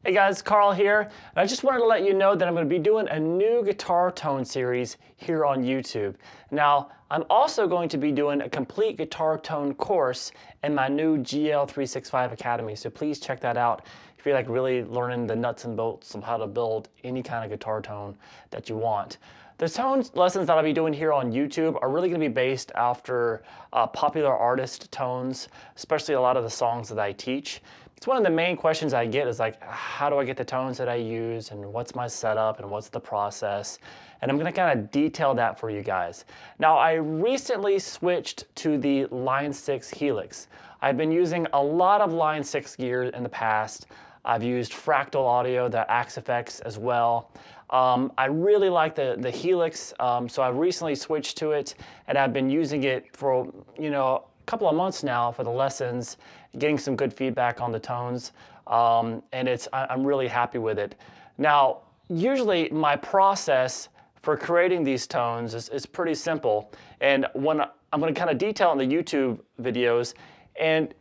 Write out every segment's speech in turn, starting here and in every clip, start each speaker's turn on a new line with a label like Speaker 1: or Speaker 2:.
Speaker 1: Hey guys, Carl here, and I just wanted to let you know that I'm going to be doing a new guitar tone series here on YouTube. Now, I'm also going to be doing a complete guitar tone course in my new GL365 Academy, so please check that out if you're like really learning the nuts and bolts of how to build any kind of guitar tone that you want. The tone lessons that I'll be doing here on YouTube are really going to be based after popular artist tones, especially a lot of the songs that I teach. It's one of the main questions I get is like, how do I get the tones that I use and what's my setup and what's the process? And I'm going to kind of detail that for you guys. Now, I recently switched to the Line 6 Helix. I've been using a lot of Line 6 gear in the past. I've used Fractal Audio, the Axe effects as well. I really like the Helix, so I've recently switched to it, and I've been using it for, a couple of months now for the lessons, getting some good feedback on the tones, and I'm really happy with it. Now, usually my process for creating these tones is pretty simple, and when I'm going to kind of detail in the YouTube videos. And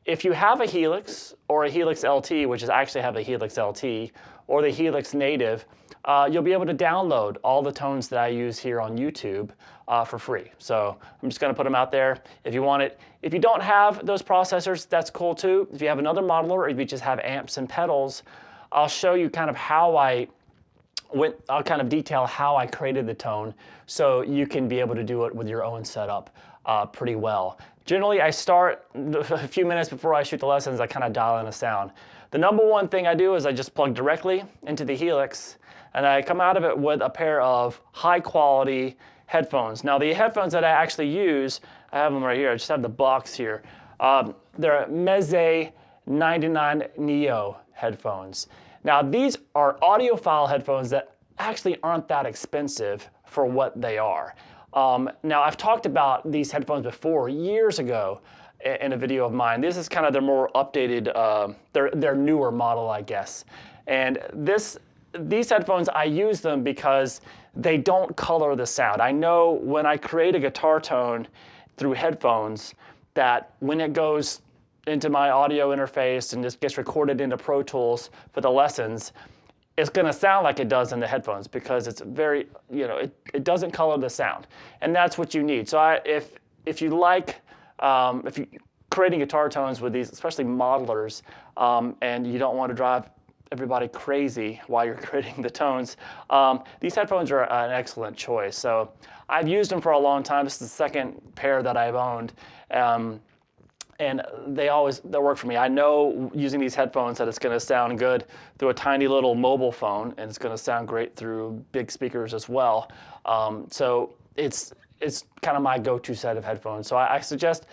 Speaker 1: if you have a Helix or a Helix LT, which is actually have a Helix LT, or the Helix Native, you'll be able to download all the tones that I use here on YouTube for free. So I'm just going to put them out there if you want it. If you don't have those processors, that's cool too. If you have another modeler, or if you just have amps and pedals, I'll show you kind of how I'll kind of detail how I created the tone so you can be able to do it with your own setup pretty well. Generally, I start a few minutes before I shoot the lessons, I kind of dial in a sound. The number one thing I do is I just plug directly into the Helix, and I come out of it with a pair of high quality headphones. Now, the headphones that I actually use, I have them right here, I just have the box here. They're Meze 99 Neo headphones. Now, these are audiophile headphones that actually aren't that expensive for what they are. Now, I've talked about these headphones before, years ago, in a video of mine. This is kind of their more updated, their newer model, I guess. And these headphones, I use them because they don't color the sound. I know when I create a guitar tone through headphones, that when it goes into my audio interface and just gets recorded into Pro Tools for the lessons, it's going to sound like it does in the headphones because it's very, it doesn't color the sound. And that's what you need. So if you like, if you're creating guitar tones with these, especially modelers, and you don't want to drive everybody crazy while you're creating the tones, these headphones are an excellent choice. So I've used them for a long time. This is the second pair that I've owned. And they work for me. I know using these headphones that it's going to sound good through a tiny little mobile phone, and it's going to sound great through big speakers as well. So it's kind of my go-to set of headphones. So I suggest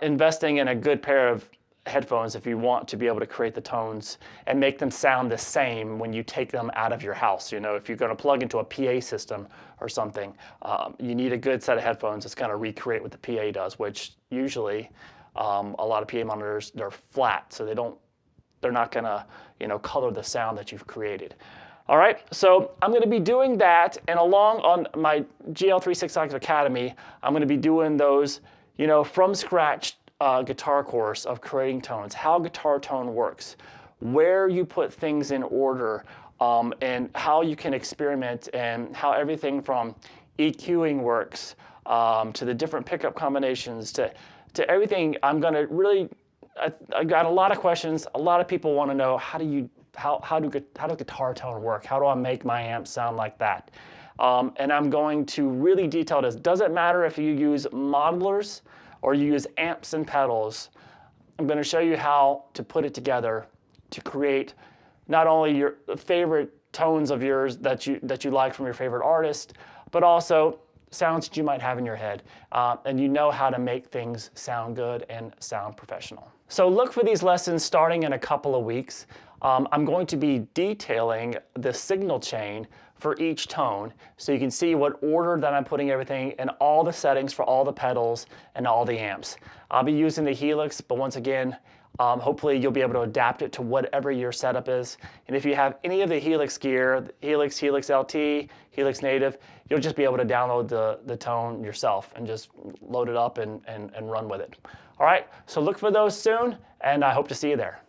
Speaker 1: investing in a good pair of headphones if you want to be able to create the tones and make them sound the same when you take them out of your house. If you're going to plug into a PA system or something, you need a good set of headphones that's going to recreate what the PA does, which usually a lot of PA monitors, they're flat, so they're not going to color the sound that you've created. All right, so I'm going to be doing that, and along on my GL365 Academy, I'm going to be doing those, from scratch guitar course of creating tones, how guitar tone works, where you put things in order, and how you can experiment, and how everything from EQing works to the different pickup combinations to everything. I'm going to really, I got a lot of questions. A lot of people want to know how do guitar tone work? How do I make my amp sound like that? And I'm going to really detail this. Doesn't matter if you use modelers or you use amps and pedals. I'm going to show you how to put it together to create not only your favorite tones of yours that you like from your favorite artist, but also sounds that you might have in your head, and you know how to make things sound good and sound professional. So look for these lessons starting in a couple of weeks. I'm going to be detailing the signal chain for each tone so you can see what order that I'm putting everything and all the settings for all the pedals and all the amps. I'll be using the Helix, but once again, hopefully you'll be able to adapt it to whatever your setup is. And if you have any of the Helix gear, Helix, Helix LT, Helix Native, you'll just be able to download the tone yourself and just load it up and run with it. All right, so look for those soon, and I hope to see you there.